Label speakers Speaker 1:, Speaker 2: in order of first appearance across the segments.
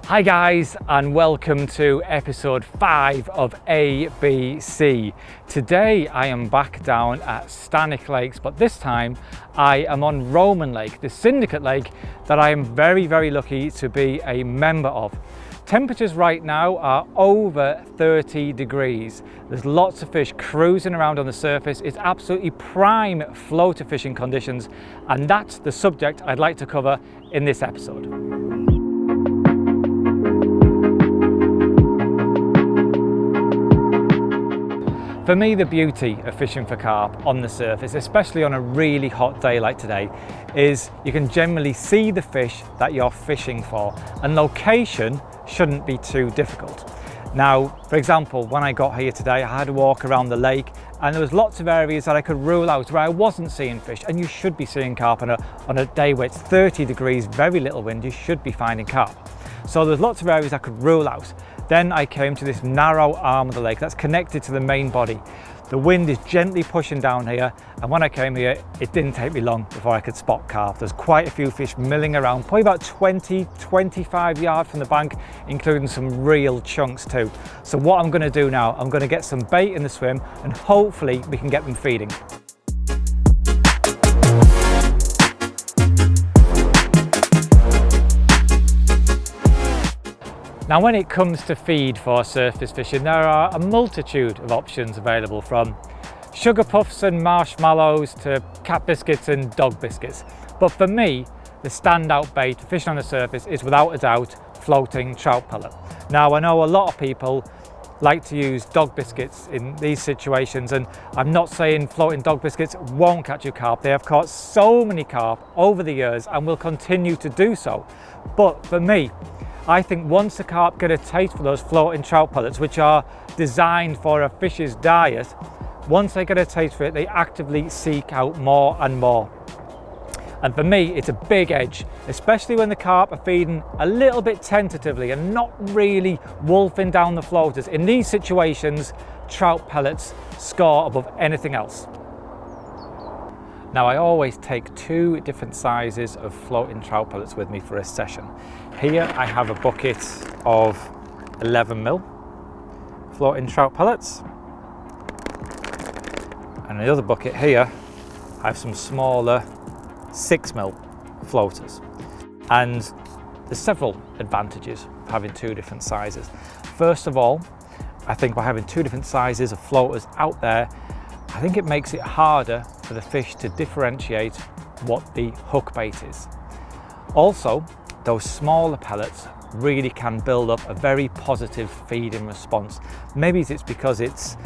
Speaker 1: Hi guys, and welcome to episode 5 of ABC. Today I am back down at Stanwick Lakes, but this time I am on Roman Lake, the syndicate lake that I am very lucky to be a member of. Temperatures right now are over 30 degrees. There's lots of fish cruising around on the surface. It's absolutely prime floater fishing conditions, and that's the subject I'd like to cover in this episode. For me, the beauty of fishing for carp on the surface, especially on a really hot day like today, is you can generally see the fish that you're fishing for, and location shouldn't be too difficult. Now, for example, when I got here today, I had to walk around the lake and there was lots of areas that I could rule out where I wasn't seeing fish, and you should be seeing carp on a day where it's 30 degrees, very little wind, you should be finding carp. So there's lots of areas I could rule out. Then I came to this narrow arm of the lake that's connected to the main body. The wind is gently pushing down here, and when I came here, it didn't take me long before I could spot carp. There's quite a few fish milling around, probably about 20-25 yards from the bank, including some real chunks too. So what I'm going to do now, I'm going to get some bait in the swim, and hopefully we can get them feeding. Now, when it comes to feed for surface fishing, there are a multitude of options available, from sugar puffs and marshmallows to cat biscuits and dog biscuits. But for me, the standout bait for fishing on the surface is without a doubt floating trout pellet. Now, I know a lot of people like to use dog biscuits in these situations, and I'm not saying floating dog biscuits won't catch you carp. They have caught so many carp over the years and will continue to do so. But for me, I think once the carp get a taste for those floating trout pellets, which are designed for a fish's diet, once they get a taste for it, they actively seek out more and more. And for me, it's a big edge, especially when the carp are feeding a little bit tentatively and not really wolfing down the floaters. In these situations, trout pellets score above anything else. Now, I always take 2 different sizes of floating trout pellets with me for a session. Here I have a bucket of 11mm floating trout pellets, and in the other bucket here I have some smaller 6mm floaters. And there's several advantages of having 2 different sizes. First of all, I think by having 2 different sizes of floaters out there, I think it makes it harder for the fish to differentiate what the hook bait is. Also, those smaller pellets really can build up a very positive feeding response. Maybe it's because it's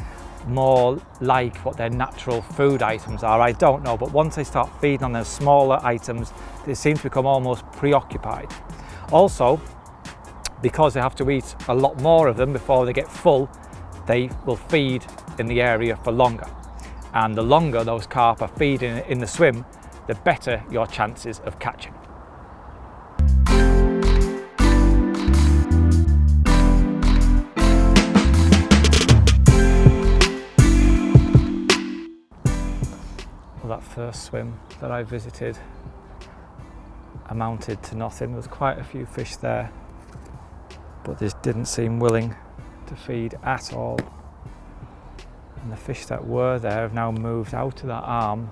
Speaker 1: more like what their natural food items are, I don't know, but once they start feeding on those smaller items, they seem to become almost preoccupied. Also, because they have to eat a lot more of them before they get full, they will feed in the area for longer. And the longer those carp are feeding in the swim, the better your chances of catching. Well, that first swim that I visited amounted to nothing. There was quite a few fish there, but this didn't seem willing to feed at all. And the fish that were there have now moved out of that arm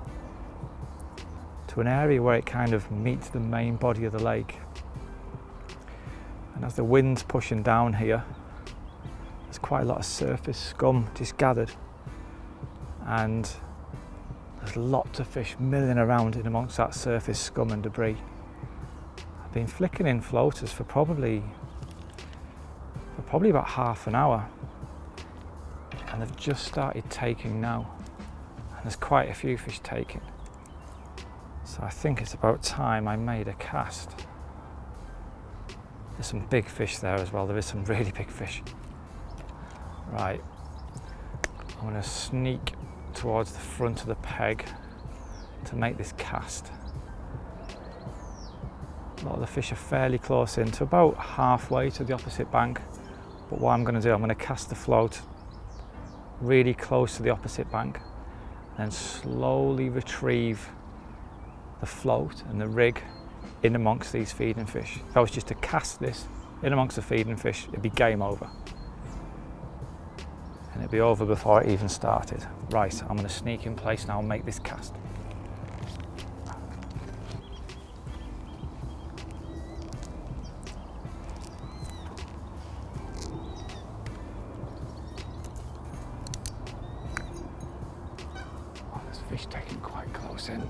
Speaker 1: to an area where it kind of meets the main body of the lake. And as the wind's pushing down here, there's quite a lot of surface scum just gathered. And there's lots of fish milling around in amongst that surface scum and debris. I've been flicking in floaters for probably about half an hour. And they've just started taking now, and there's quite a few fish taking. So I think it's about time I made a cast. There's some big fish there as well. There is some really big fish. Right, I'm going to sneak towards the front of the peg to make this cast. A lot of the fish are fairly close in, to about halfway to the opposite bank. But what I'm going to do, I'm going to cast the float really close to the opposite bank, and then slowly retrieve the float and the rig in amongst these feeding fish. If I was just to cast this in amongst the feeding fish, it'd be game over. And it'd be over before it even started. Right, I'm going to sneak in place now and make this cast. Oh, there's fish taking quite close in.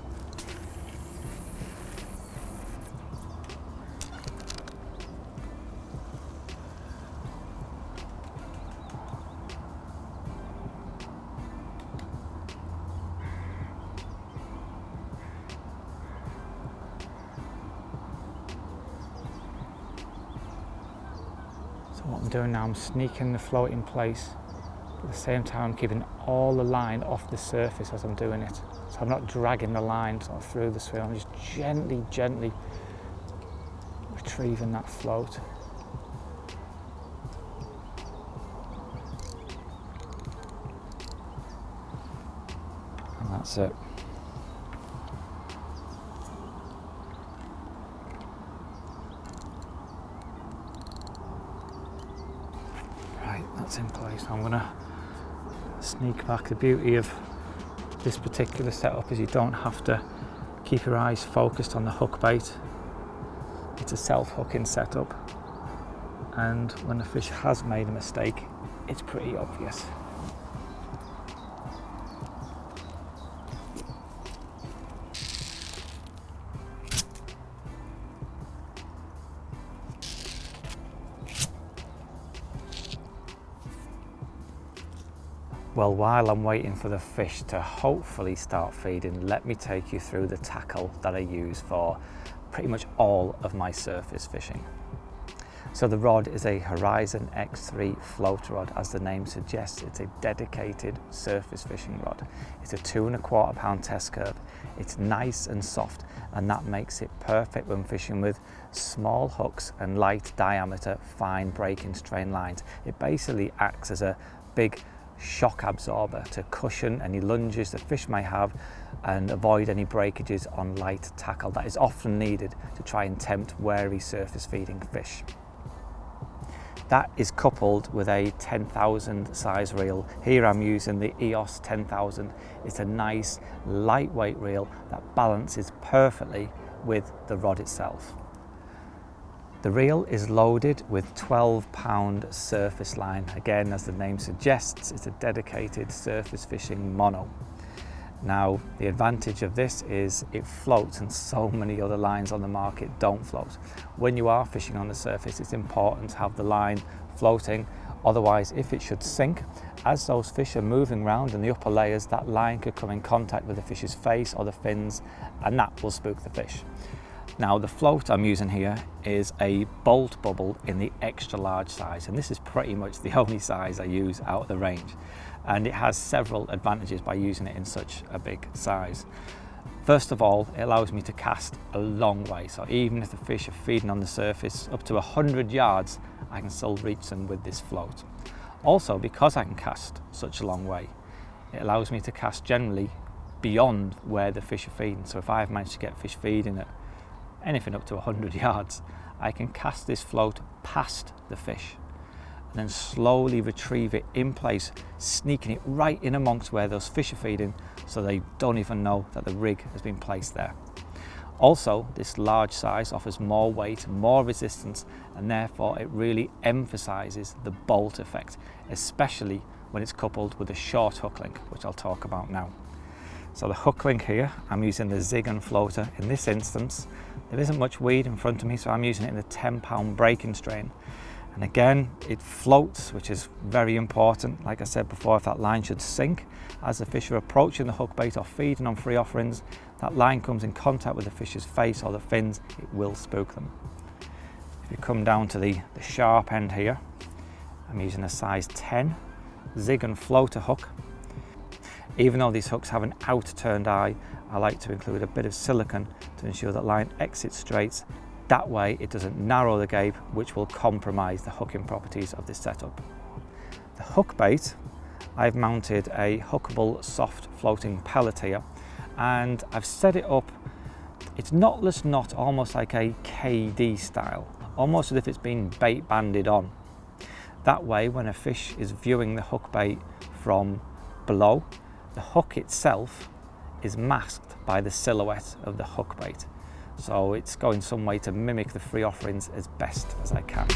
Speaker 1: So what I'm doing now, I'm sneaking the float in place, but at the same time keeping all the line off the surface as I'm doing it. So I'm not dragging the line sort of through the swim, I'm just gently retrieving that float. And that's it. Right, that's in place. I'm going to sneak back. The beauty of this particular setup is you don't have to keep your eyes focused on the hook bait. It's a self-hooking setup, and when the fish has made a mistake, it's pretty obvious. Well, while I'm waiting for the fish to hopefully start feeding, let me take you through the tackle that I use for pretty much all of my surface fishing. So the rod is a Horizon X3 float rod. As the name suggests, it's a dedicated surface fishing rod. It's a 2¼ pound test curve. It's nice and soft, and that makes it perfect when fishing with small hooks and light diameter, fine breaking strain lines. It basically acts as a big shock absorber to cushion any lunges the fish may have and avoid any breakages on light tackle that is often needed to try and tempt wary surface feeding fish. That is coupled with a 10,000 size reel. Here I'm using the EOS 10,000. It's a nice lightweight reel that balances perfectly with the rod itself. The reel is loaded with 12-pound surface line. Again, as the name suggests, it's a dedicated surface fishing mono. Now, the advantage of this is it floats, and so many other lines on the market don't float. When you are fishing on the surface, it's important to have the line floating. Otherwise, if it should sink, as those fish are moving around in the upper layers, that line could come in contact with the fish's face or the fins, and that will spook the fish. Now, the float I'm using here is a bolt bubble in the extra large size, and this is pretty much the only size I use out of the range, and it has several advantages by using it in such a big size. First of all, it allows me to cast a long way, so even if the fish are feeding on the surface up to 100 yards, I can still reach them with this float. Also, because I can cast such a long way, it allows me to cast generally beyond where the fish are feeding. So if I've managed to get fish feeding at anything up to 100 yards, I can cast this float past the fish and then slowly retrieve it in place, sneaking it right in amongst where those fish are feeding so they don't even know that the rig has been placed there. Also, this large size offers more weight, more resistance, and therefore it really emphasizes the bolt effect, especially when it's coupled with a short hook link, which I'll talk about now. So the hook link here, I'm using the Zig and floater. In this instance, there isn't much weed in front of me, so I'm using it in the 10-pound breaking strain. And again, it floats, which is very important. Like I said before, if that line should sink, as the fish are approaching the hook bait or feeding on free offerings, that line comes in contact with the fish's face or the fins, it will spook them. If you come down to the sharp end here, I'm using a size 10 Zig and floater hook. Even though these hooks have an out-turned eye, I like to include a bit of silicone to ensure that line exits straight. That way it doesn't narrow the gape, which will compromise the hooking properties of this setup. The hook bait, I've mounted a hookable soft floating pellet here, and I've set it up, it's knotless knot, almost like a KD style,
Speaker 2: almost as if it's been bait banded on. That way, when a fish is viewing the hook bait from below, the hook itself is masked by the silhouette of the hook bait. So it's going some way to mimic the free offerings as best as I can.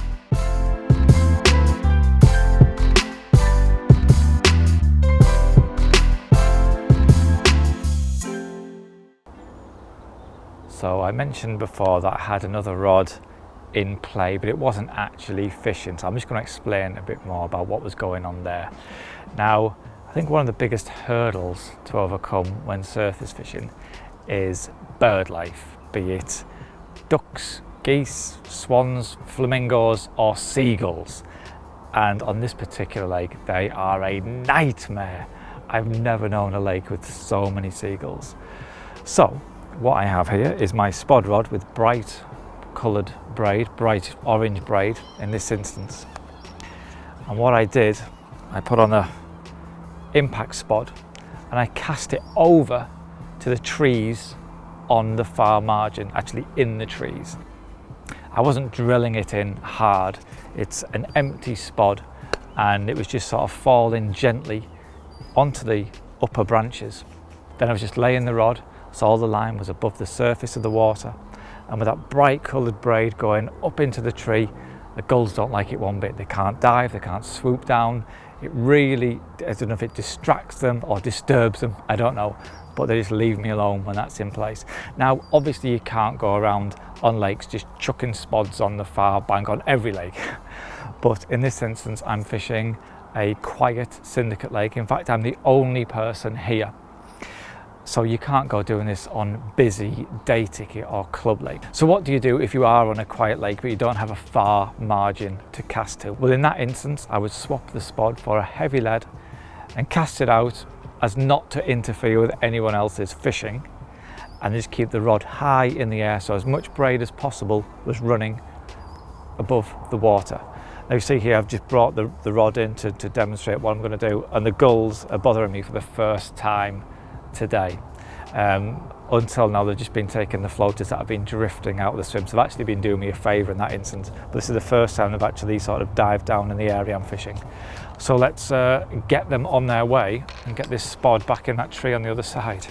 Speaker 1: So I mentioned before that I had another rod in play, but it wasn't actually fishing. So I'm just going to explain a bit more about what was going on there. Now, I think one of the biggest hurdles to overcome when surface fishing is bird life, be it ducks, geese, swans, flamingos, or seagulls. And on this particular lake, they are a nightmare. I've never known a lake with so many seagulls. So what I have here is my spod rod with bright coloured braid, bright orange braid in this instance. And what I did, I put on a impact spod and I cast it over to the trees on the far margin, actually in the trees. I wasn't drilling it in hard, it's an empty spod, and it was just sort of falling gently onto the upper branches. Then I was just laying the rod so all the line was above the surface of the water, and with that bright coloured braid going up into the tree, the gulls don't like it one bit. They can't dive, they can't swoop down. It really, I don't know if it distracts them or disturbs them, I don't know, but they just leave me alone when that's in place. Now, obviously you can't go around on lakes just chucking spods on the far bank on every lake. But in this instance, I'm fishing a quiet syndicate lake. In fact, I'm the only person here. So you can't go doing this on busy day ticket or club lake. So what do you do if you are on a quiet lake but you don't have a far margin to cast to? Well, in that instance, I would swap the spod for a heavy lead and cast it out as not to interfere with anyone else's fishing, and just keep the rod high in the air so as much braid as possible was running above the water. Now you see here I've just brought the rod in to demonstrate what I'm going to do, and the gulls are bothering me for the first time today. Until now they've just been taking the floaters that have been drifting out of the swim, so they've actually been doing me a favour in that instance, but this is the first time they've actually sort of dived down in the area I'm fishing. So let's get them on their way and get this spod back in that tree on the other side.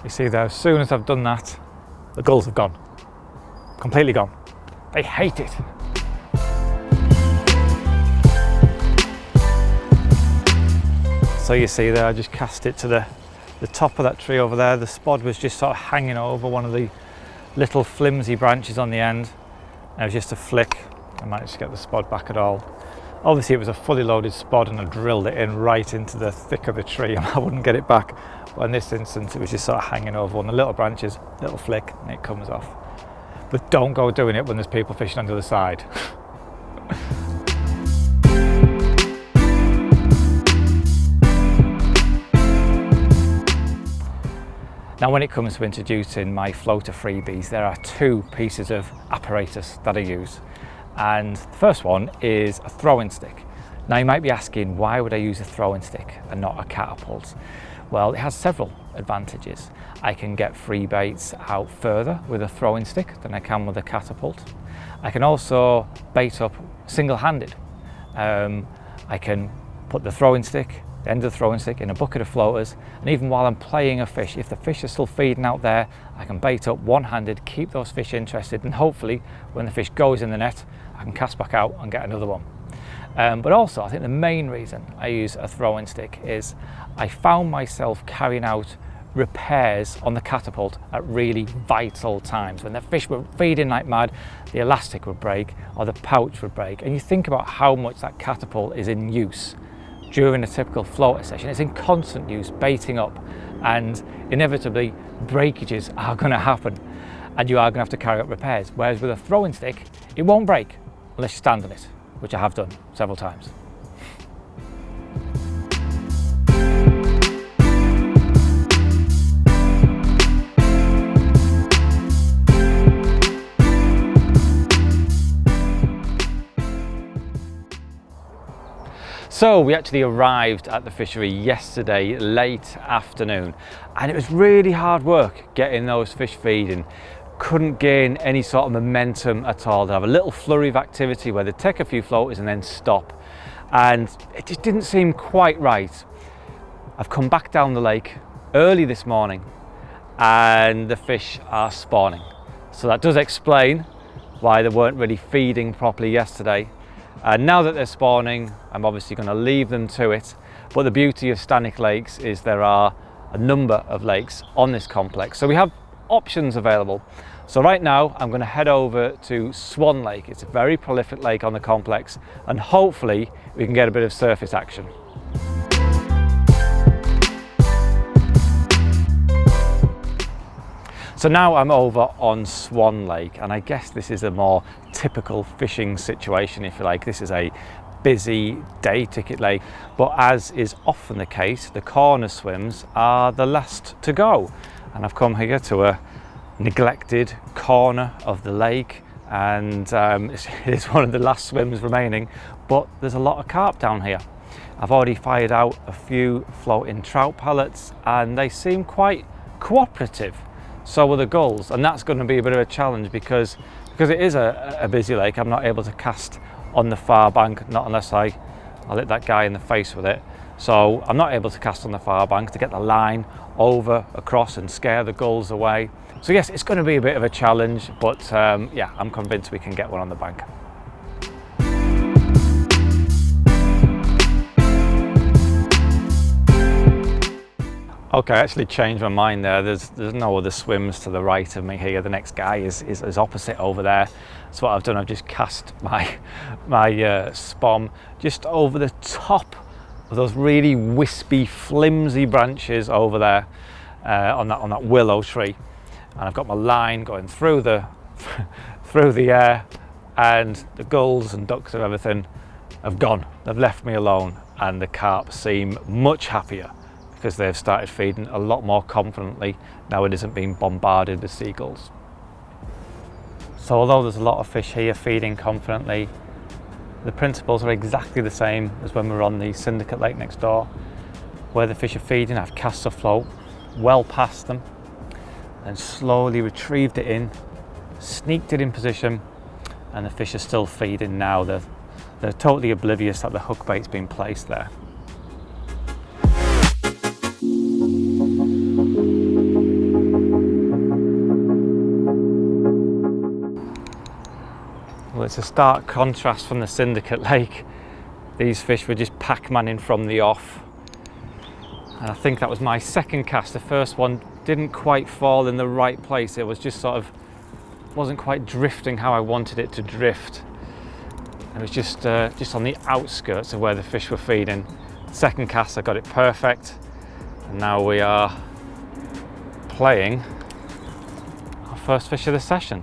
Speaker 1: You see there, as soon as I've done that, the gulls have gone. Completely gone. They hate it. So you see there, I just cast it to the top of that tree over there. The spod was just sort of hanging over one of the little flimsy branches on the end. And it was just a flick. I managed to get the spod back at all. Obviously it was a fully loaded spod and I drilled it in right into the thick of the tree and I wouldn't get it back. But in this instance it was just sort of hanging over one of the little branches, little flick, and it comes off. But don't go doing it when there's people fishing on the other side. Now when it comes to introducing my floater freebies, there are two pieces of apparatus that I use. And the first one is a throwing stick. Now you might be asking, why would I use a throwing stick and not a catapult? Well, it has several advantages. I can get free baits out further with a throwing stick than I can with a catapult. I can also bait up single-handed. I can put the throwing stick, the end of the throwing stick, in a bucket of floaters, and even while I'm playing a fish, if the fish are still feeding out there, I can bait up one-handed, keep those fish interested, and hopefully when the fish goes in the net, I can cast back out and get another one. But also, I think the main reason I use a throwing stick is I found myself carrying out repairs on the catapult at really vital times. When the fish were feeding like mad, the elastic would break or the pouch would break. And you think about how much that catapult is in use during a typical floater session. It's in constant use, baiting up, and inevitably breakages are going to happen and you are going to have to carry out repairs. Whereas with a throwing stick, it won't break unless you stand on it, which I have done several times. So we actually arrived at the fishery yesterday late afternoon, and it was really hard work getting those fish feeding. Couldn't gain any sort of momentum at all. They'd have a little flurry of activity where they'd take a few floaters and then stop, and it just didn't seem quite right. I've come back down the lake early this morning and the fish are spawning. So that does explain why they weren't really feeding properly yesterday. And now that they're spawning, I'm obviously going to leave them to it. But the beauty of Stanwick Lakes is there are a number of lakes on this complex. So we have options available. So right now I'm going to head over to Swan Lake. It's a very prolific lake on the complex, and hopefully we can get a bit of surface action. So now I'm over on Swan Lake, and I guess this is a more typical fishing situation, if you like. This is a busy day ticket lake, but as is often the case, the corner swims are the last to go. And I've come here to a neglected corner of the lake, and it is one of the last swims remaining, but there's a lot of carp down here. I've already fired out a few floating trout pellets and they seem quite cooperative. So will the gulls, and that's going to be a bit of a challenge because it is a busy lake. I'm not able to cast on the far bank, not unless I hit that guy in the face with it. So I'm not able to cast on the far bank to get the line over, across and scare the gulls away. So yes, it's going to be a bit of a challenge, but yeah, I'm convinced we can get one on the bank. Okay, I actually changed my mind there. There's no other swims to the right of me here. The next guy is opposite over there. So what I've done, I've just cast my spom just over the top of those really wispy, flimsy branches over there on that willow tree. And I've got my line going through the through the air, and the gulls and ducks and everything have gone. They've left me alone, and the carp seem much happier, because they've started feeding a lot more confidently now it isn't being bombarded with seagulls. So although there's a lot of fish here feeding confidently, the principles are exactly the same as when we were on the Syndicate Lake next door. Where the fish are feeding, I've cast afloat well past them and slowly retrieved it in, sneaked it in position, and the fish are still feeding now. They're totally oblivious that the hook bait's been placed there. Well, it's a stark contrast from the Syndicate Lake. These fish were just pac-manning from the off. And I think that was my second cast. The first one didn't quite fall in the right place. It was just sort of, wasn't quite drifting how I wanted it to drift. It was just on the outskirts of where the fish were feeding. Second cast, I got it perfect. And now we are playing our first fish of the session.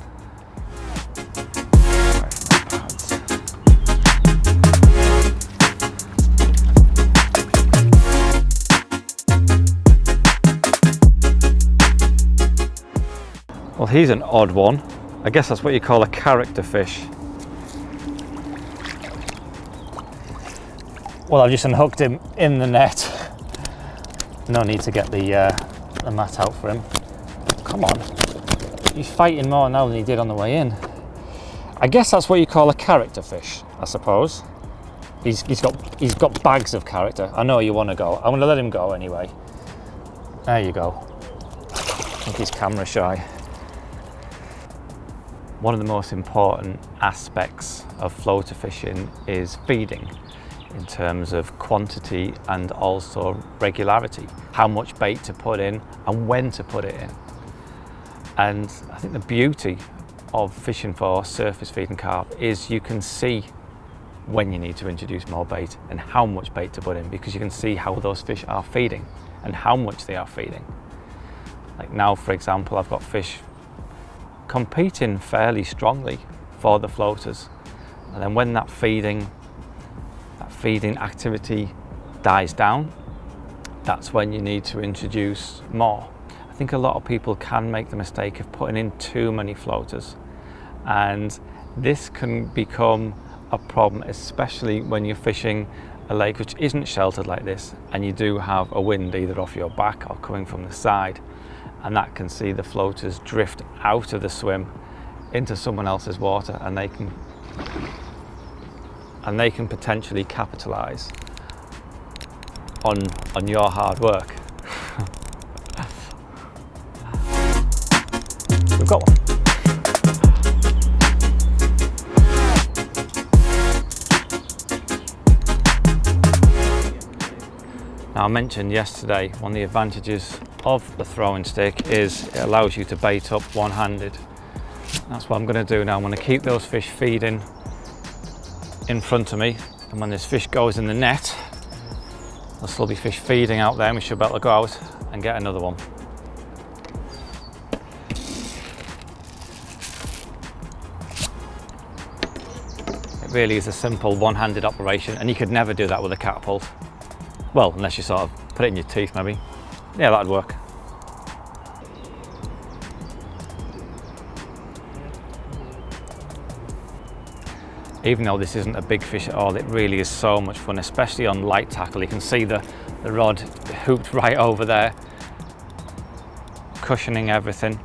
Speaker 1: Well, he's an odd one. I guess that's what you call a character fish. Well, I've just unhooked him in the net. No need to get the mat out for him. Come on. He's fighting more now than he did on the way in. I guess that's what you call a character fish, I suppose. He's got bags of character. I know you want to go. I'm going to let him go anyway. There you go. I think he's camera shy. One of the most important aspects of floater fishing is feeding, in terms of quantity and also regularity. How much bait to put in and when to put it in. And I think the beauty of fishing for surface feeding carp is you can see when you need to introduce more bait and how much bait to put in, because you can see how those fish are feeding and how much they are feeding. Like now, for example, I've got fish competing fairly strongly for the floaters, and then when that feeding activity dies down, that's when you need to introduce more. I think a lot of people can make the mistake of putting in too many floaters, and this can become a problem, especially when you're fishing
Speaker 2: a lake which isn't sheltered like this, and you do have a wind either off your back or coming from the side, and that can see the floaters drift out of the swim into someone else's water, and they can potentially capitalize on your hard work. We've got one. Now, I mentioned yesterday one of the advantages of the throwing stick is it allows you to bait up one-handed. That's what I'm going to do now. I'm going to keep those fish feeding in front of me, and when this fish goes in the net, there'll still be fish feeding out there, and we should be able to go out and get another one. It really is a simple one-handed operation, and you could never do that with a catapult. Well, unless you sort of put it in your teeth, maybe. Yeah, that'd work. Even though this isn't a big fish at all, it really is so much fun, especially on light tackle. You can see the rod hooped right over there, cushioning everything.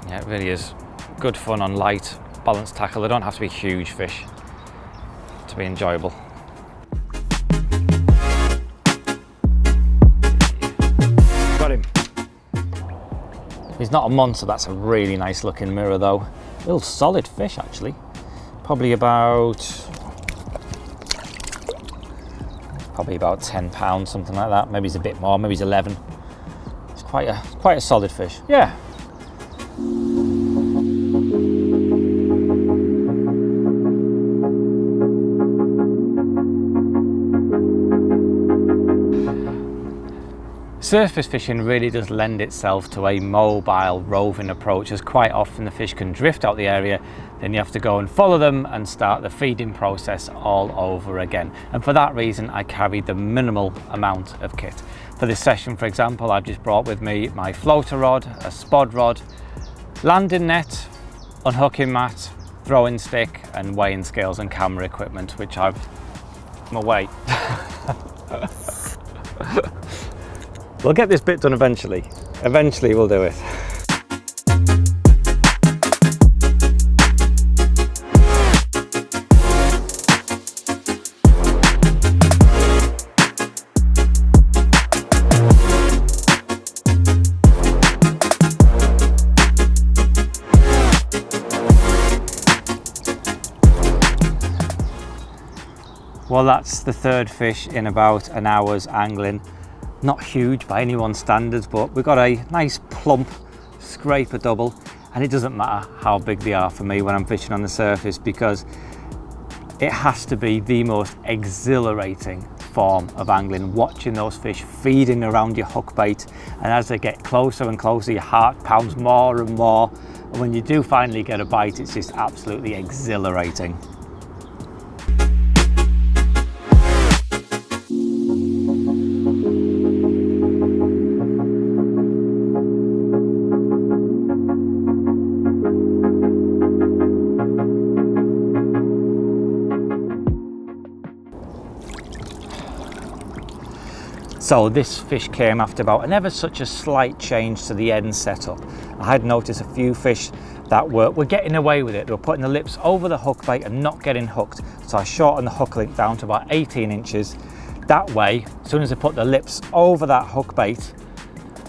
Speaker 2: And yeah, it really is good fun on light, balanced tackle. They don't have to be huge fish to be enjoyable. Got him. He's not a monster. That's a really nice looking mirror though. Real solid fish actually. Probably about 10 pounds, something like that. Maybe he's a bit more, maybe he's 11. It's quite a solid fish. Yeah. Surface fishing really does lend itself to a mobile, roving approach, as quite often the fish can drift out the area, then you have to go and follow them and start the feeding process all over again. And for that reason, I carry the minimal amount of kit. For this session, for example, I've just brought with me my floater rod, a spod rod, landing net, unhooking mat, throwing stick, and weighing scales and camera equipment, which I'm away. We'll get this bit done eventually. Eventually we'll do it. Well, that's the third fish in about an hour's angling. Not huge by anyone's standards, but we've got a nice plump scraper double, and it doesn't matter how big they are for me when I'm fishing on the surface, because it has to be the most exhilarating form of angling, watching those fish feeding around your hook bait, and as they get closer and closer your heart pounds more and more, and when you do finally get a bite, it's just absolutely exhilarating. So this fish came after about an ever such a slight change to the end setup. I had noticed a few fish that were getting away with it. They were putting the lips over the hook bait and not getting hooked. So I shortened the hook length down to about 18 inches. That way, as soon as they put the lips over that hook bait,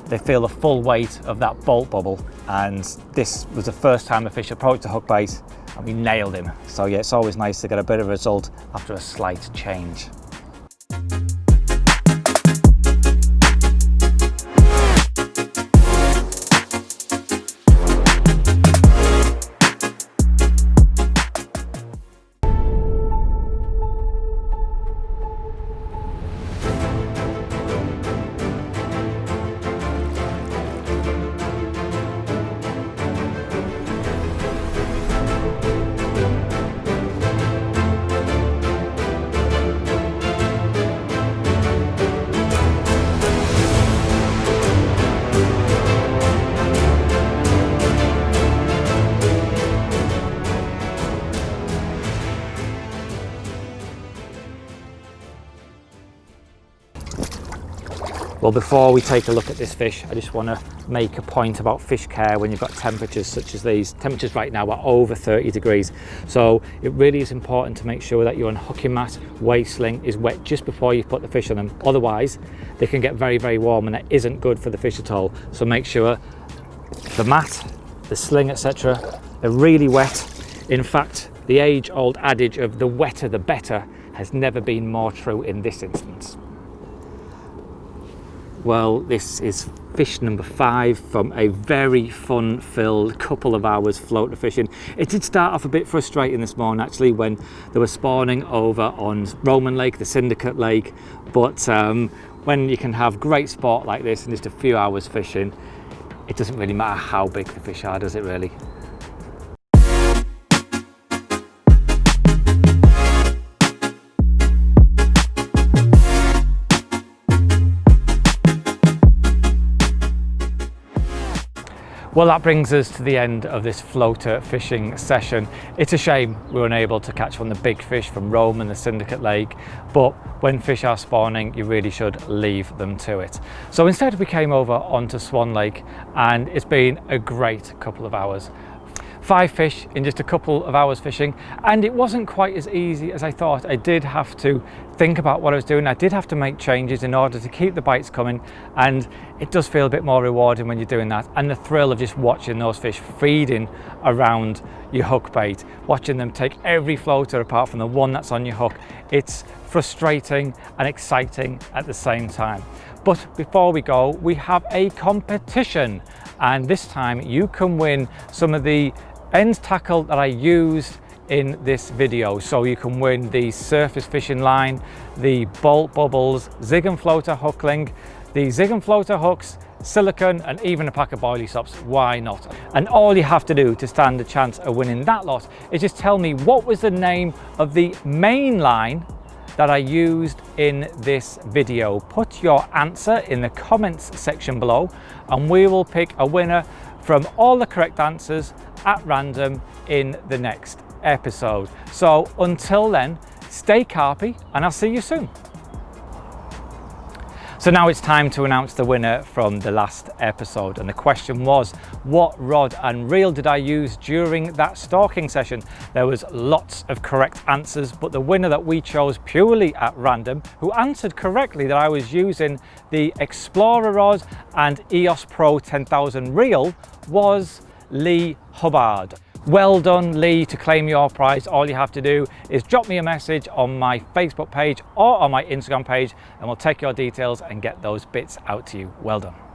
Speaker 2: they feel the full weight of that bolt bubble. And this was the first time the fish approached the hook bait and we nailed him. So yeah, it's always nice to get a bit of a result after a slight change.
Speaker 1: Well, before we take a look at this fish, I just want to make a point about fish care when you've got temperatures such as these. Temperatures right now are over 30 degrees. So it really is important to make sure that your unhooking mat, weight sling is wet just before you put the fish on them. Otherwise, they can get very, very warm and that isn't good for the fish at all. So make sure the mat, the sling, etc. are really wet. In fact, the age-old adage of the wetter the better has never been more true in this instance. Well, this is fish number 5 from a very fun-filled couple of hours floater fishing. It did start off a bit frustrating this morning actually when they were spawning over on Roman Lake, the Syndicate Lake, but when you can have great sport like this in just a few hours fishing, it doesn't really matter how big the fish are, does it really? Well, that brings us to the end of this floater fishing session. It's a shame we were unable to catch one of the big fish from Rome and the Syndicate Lake, but when fish are spawning, you really should leave them to it. So instead we came over onto Swan Lake and it's been a great couple of hours. 5 fish in just a couple of hours fishing, and it wasn't quite as easy as I thought. I did have to think about what I was doing. I did have to make changes in order to keep the bites coming, and it does feel a bit more rewarding when you're doing that, and the thrill of just watching those fish feeding around your hook bait, watching them take every floater apart from the one that's on your hook. It's frustrating and exciting at the same time. But before we go, we have a competition, and this time you can win some of the end tackle that I used in this video. So you can win the surface fishing line, the bolt bubbles, zig and floater hookling, the zig and floater hooks, silicone, and even a pack of boilie stops. Why not? And all you have to do to stand a chance of winning that lot is just tell me what was the name of the main line that I used in this video. Put your answer in the comments section below and we will pick a winner from all the correct answers at random in the next episode. So until then, stay carpy and I'll see you soon. So now it's time to announce the winner from the last episode, and the question was, what rod and reel did I use during that stalking session? There was lots of correct answers, but the winner that we chose purely at random, who answered correctly that I was using the Explorer rod and EOS Pro 10,000 reel, was Lee Hubbard. Well done, Lee. To claim your prize, all you have to do is drop me a message on my Facebook page or on my Instagram page and we'll take your details and get those bits out to you. Well done.